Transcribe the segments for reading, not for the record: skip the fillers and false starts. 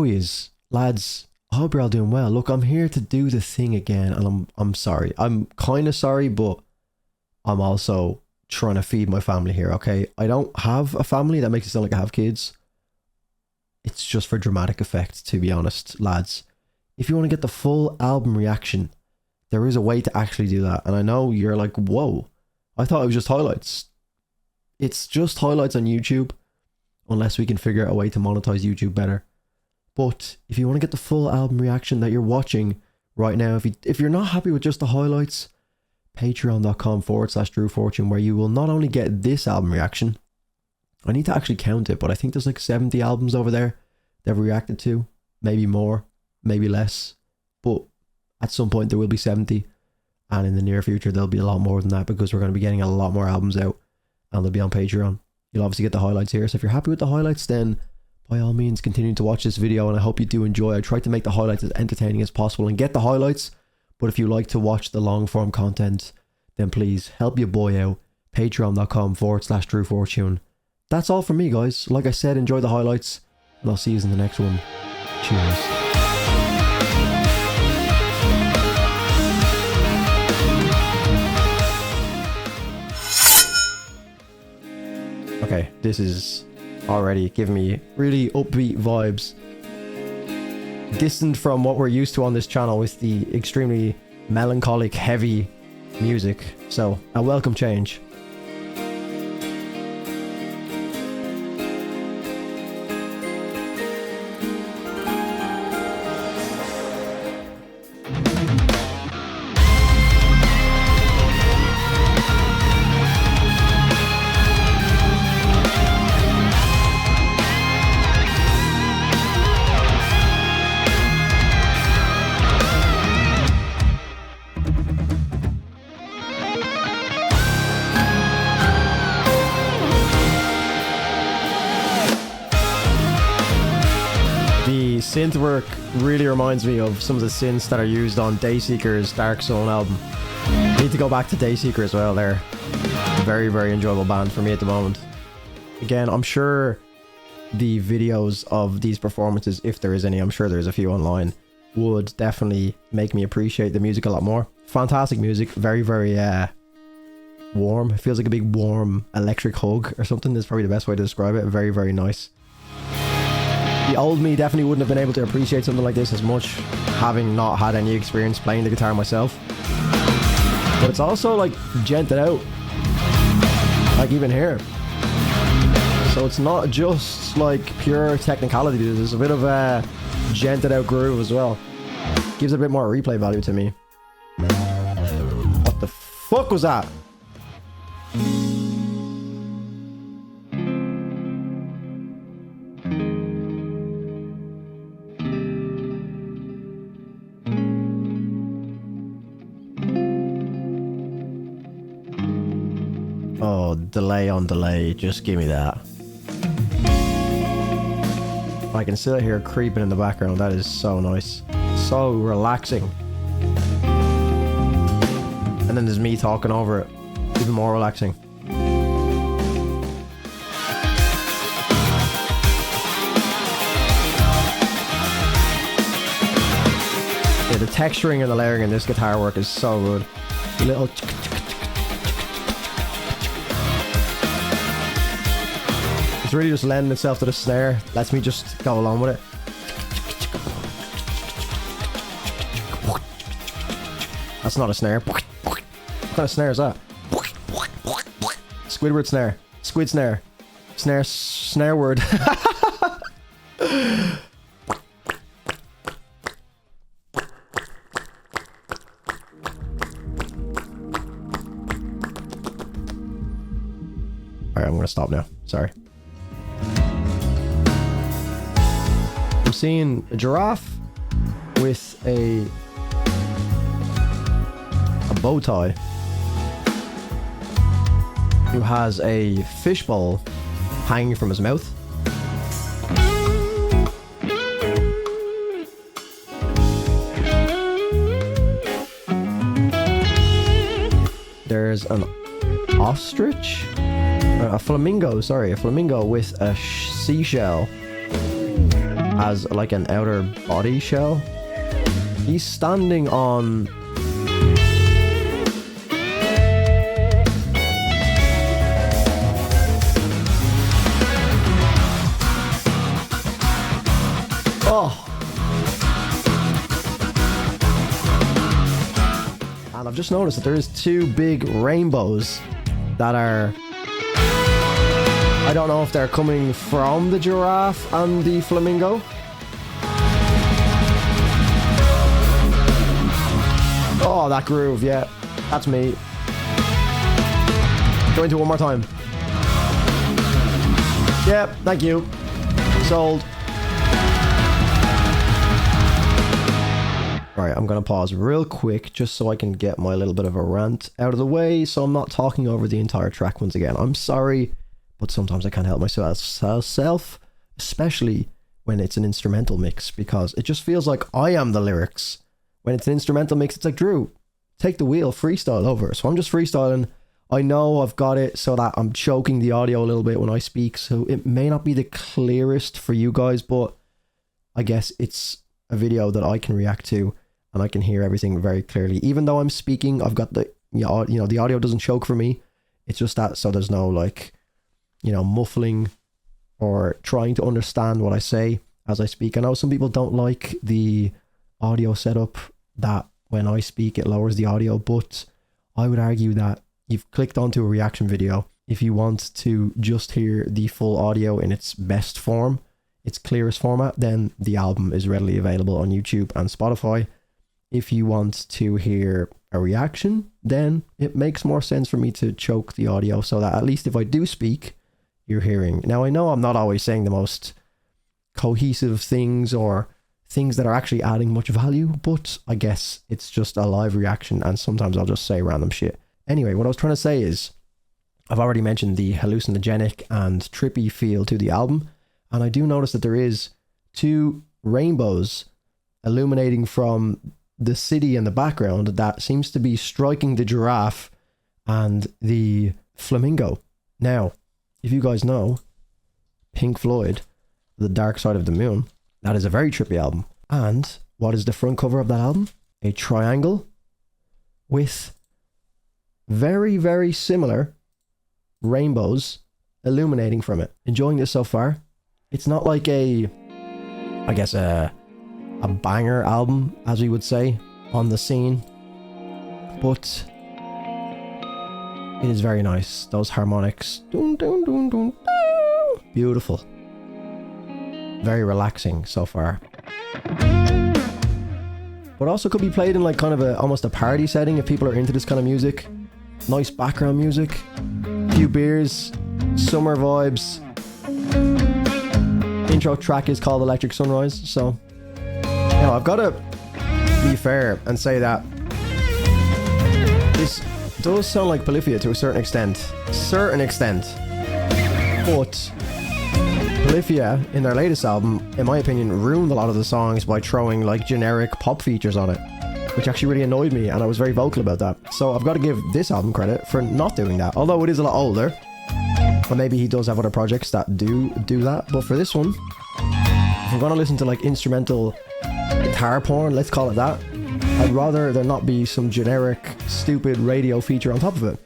how he is, lads. I hope you're all doing well. Look, I'm here to do the thing again, and I'm sorry. I'm kind of sorry, but I'm also trying to feed my family here, okay? I don't have a family. That makes it sound like I have kids. It's just for dramatic effect, to be honest, lads. If you want to get the full album reaction, there is a way to actually do that. And I know you're like, whoa, I thought it was just highlights. It's just highlights on YouTube, unless we can figure out a way to monetize YouTube better. But if you want to get the full album reaction that you're watching right now, if you're not happy with just the highlights, patreon.com/DrewFortune, where you will not only get this album reaction, I need to actually count it, but I think there's like 70 albums over there that we reacted to, maybe more, maybe less, but at some point there will be 70, and in the near future there'll be a lot more than that, because we're going to be getting a lot more albums out, and they'll be on Patreon. You'll obviously get the highlights here, so if you're happy with the highlights, then by all means continue to watch this video, and I hope you do enjoy. I tried to make the highlights as entertaining as possible and get the highlights, but if you like to watch the long form content, then please help your boy out, patreon.com/DrewFortune. That's all from me, guys. Like I said, enjoy the highlights, and I'll see you in the next one. Cheers. Okay, this is already giving me really upbeat vibes. Distant from what we're used to on this channel with the extremely melancholic, heavy music. So, a welcome change. Synth work really reminds me of some of the synths that are used on Dayseeker's Dark Zone album. I need to go back to Dayseeker as well. They're a very, very enjoyable band for me at the moment. Again, I'm sure the videos of these performances, if there is any, I'm sure there's a few online, would definitely make me appreciate the music a lot more. Fantastic music, very, very warm. It feels like a big warm electric hug or something. That's probably the best way to describe it. Very, very nice. The old me definitely wouldn't have been able to appreciate something like this as much, having not had any experience playing the guitar myself. But it's also like gented out, like even here. So it's not just like pure technicality, there's a bit of a gented out groove as well. Gives a bit more replay value to me. What the fuck was that? Oh, delay on delay, just give me that. I can still hear creeping in the background, that is so nice. So relaxing. And then there's me talking over it, even more relaxing. Yeah, the texturing and the layering in this guitar work is so good. The little it's really just lending itself to the snare. Lets me just go along with it. That's not a snare. What kind of snare is that? Squidward snare. Squid snare. Snare word. Alright, I'm gonna stop now. Sorry. I'm seeing a giraffe with a bow tie who has a fishbowl hanging from his mouth. There's an ostrich, a flamingo with a seashell has like an outer body shell. He's standing on... Oh! And I've just noticed that there's two big rainbows that are... I don't know if they're coming from the giraffe and the flamingo. Oh, that groove, yeah. That's me. Go into it one more time. Yep, thank you. Sold. Alright, I'm going to pause real quick just so I can get my little bit of a rant out of the way so I'm not talking over the entire track once again. I'm sorry, but sometimes I can't help myself, especially when it's an instrumental mix, because it just feels like I am the lyrics. When it's an instrumental mix, it's like, Drew, take the wheel, freestyle over. So I'm just freestyling. I know I've got it so that I'm choking the audio a little bit when I speak, so it may not be the clearest for you guys, but I guess it's a video that I can react to and I can hear everything very clearly. Even though I'm speaking, I've got the, the audio doesn't choke for me. It's just that, so there's no like, muffling or trying to understand what I say as I speak. I know some people don't like the audio setup that when I speak it lowers the audio, but I would argue that you've clicked onto a reaction video. If you want to just hear the full audio in its best form, its clearest format, then the album is readily available on YouTube and Spotify. If you want to hear a reaction, then it makes more sense for me to choke the audio so that at least if I do speak, you're hearing. Now, I know I'm not always saying the most cohesive things or things that are actually adding much value, but I guess it's just a live reaction and sometimes I'll just say random shit. Anyway, what I was trying to say is, I've already mentioned the hallucinogenic and trippy feel to the album, and I do notice that there is two rainbows illuminating from the city in the background that seems to be striking the giraffe and the flamingo. Now, if you guys know Pink Floyd, The Dark Side of the Moon, that is a very trippy album. And what is the front cover of that album? A triangle with very, very similar rainbows illuminating from it. Enjoying this so far. It's not like a banger album, as we would say, on the scene, but it is very nice. Those harmonics, dun, dun, dun, dun, dun. Beautiful, very relaxing so far, but also could be played in like kind of almost a party setting if people are into this kind of music. Nice background music, few beers, summer vibes. Intro track is called Electric Sunrise, so I've got to be fair and say that this does sound like Polyphia to a certain extent, but Polyphia in their latest album, in my opinion, ruined a lot of the songs by throwing like generic pop features on it, which actually really annoyed me, and I was very vocal about that. So I've got to give this album credit for not doing that, although it is a lot older, but maybe he does have other projects that do that. But for this one, if I'm gonna listen to like instrumental guitar porn, let's call it that, I'd rather there not be some generic stupid radio feature on top of it.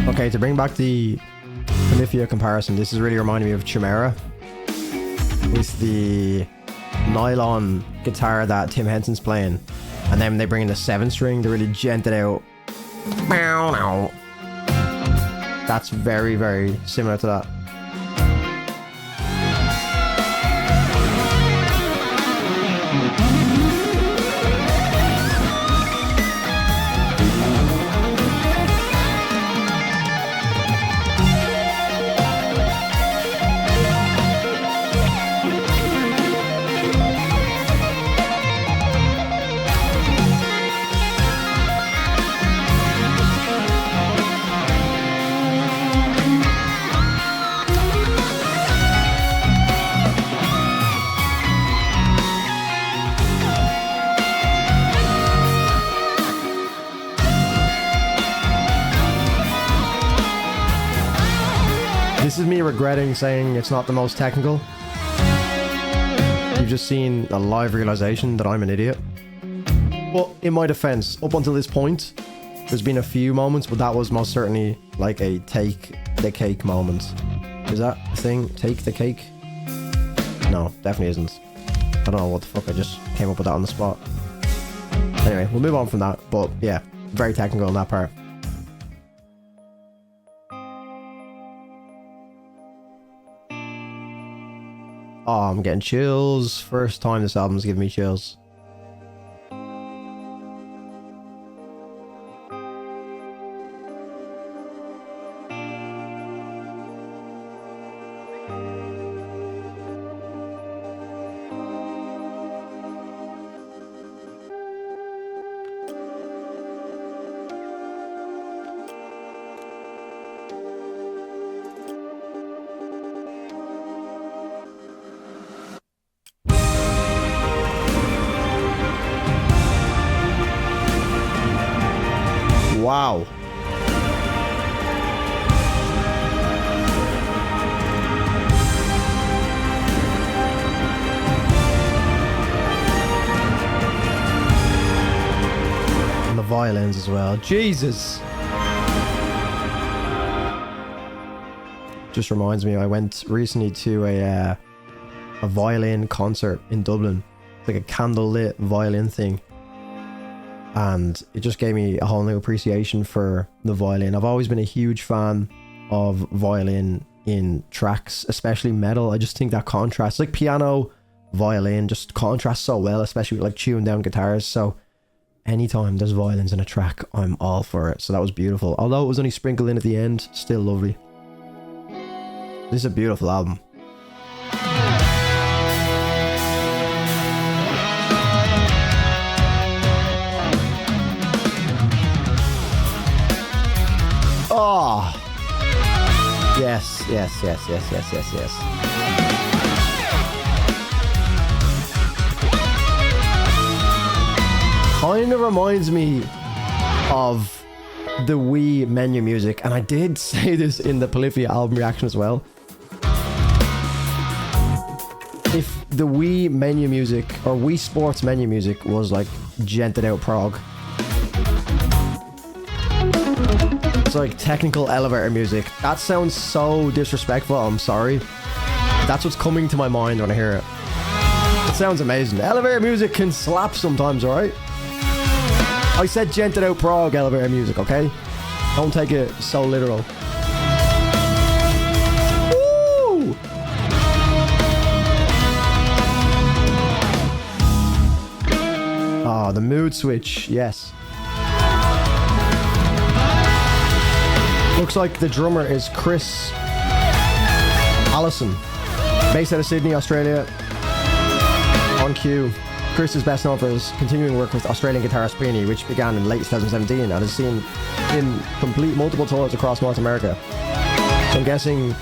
Okay, to bring back the Polyphia comparison, this is really reminding me of Chimera with the nylon guitar that Tim Henson's playing, and then they bring in the 7-string to really gent it out. That's very, very similar to that. is me regretting saying it's not the most technical. You've just seen a live realization that I'm an idiot. But in my defense, up until this point, there's been a few moments, but that was most certainly like a take the cake moment. Is that a thing? Take the cake? No, definitely isn't. I don't know what the fuck, I just came up with that on the spot. Anyway, we'll move on from that, but yeah, very technical on that part. Oh, I'm getting chills. First time this album's giving me chills. Wow. And the violins as well. Jesus. Just reminds me, I went recently to a violin concert in Dublin. It's like a candlelit violin thing. And it just gave me a whole new appreciation for the violin. I've always been a huge fan of violin in tracks, especially metal. I just think that contrast, like piano, violin, just contrasts so well, especially with like tuned down guitars. So anytime there's violins in a track, I'm all for it. So that was beautiful. Although it was only sprinkled in at the end, still lovely. This is a beautiful album. Oh, yes. Kind of reminds me of the Wii menu music, and I did say this in the Polyphia album reaction as well. If the Wii menu music, or Wii Sports menu music, was like gented out prog. It's like technical elevator music. That sounds so disrespectful, I'm sorry. That's what's coming to my mind when I hear it. It sounds amazing. Elevator music can slap sometimes, alright? I said gented out prog elevator music, okay? Don't take it so literal. Woo! Oh, the mood switch, yes. Looks like the drummer is Chris Allison, based out of Sydney, Australia. On cue. Chris is best known for his continuing work with Australian guitarist Plini, which began in late 2017 and has seen him complete multiple tours across North America. So I'm guessing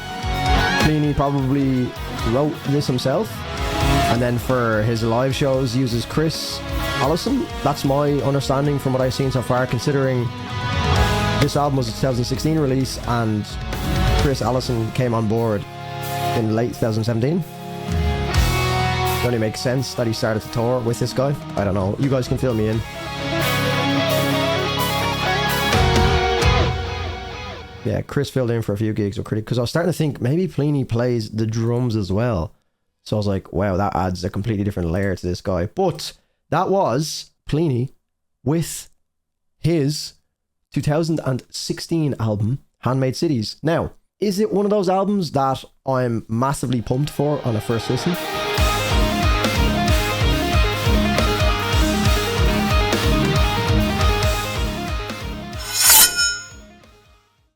Plini probably wrote this himself, and then for his live shows uses Chris Allison. That's my understanding from what I've seen so far, considering this album was a 2016 release and Chris Allison came on board in late 2017. It only makes sense that he started to tour with this guy. I don't know. You guys can fill me in. Yeah, Chris filled in for a few gigs with Critic, because I was starting to think maybe Plini plays the drums as well. So I was like, wow, that adds a completely different layer to this guy. But that was Plini with his 2016 album, Handmade Cities. Now, is it one of those albums that I'm massively pumped for on a first listen?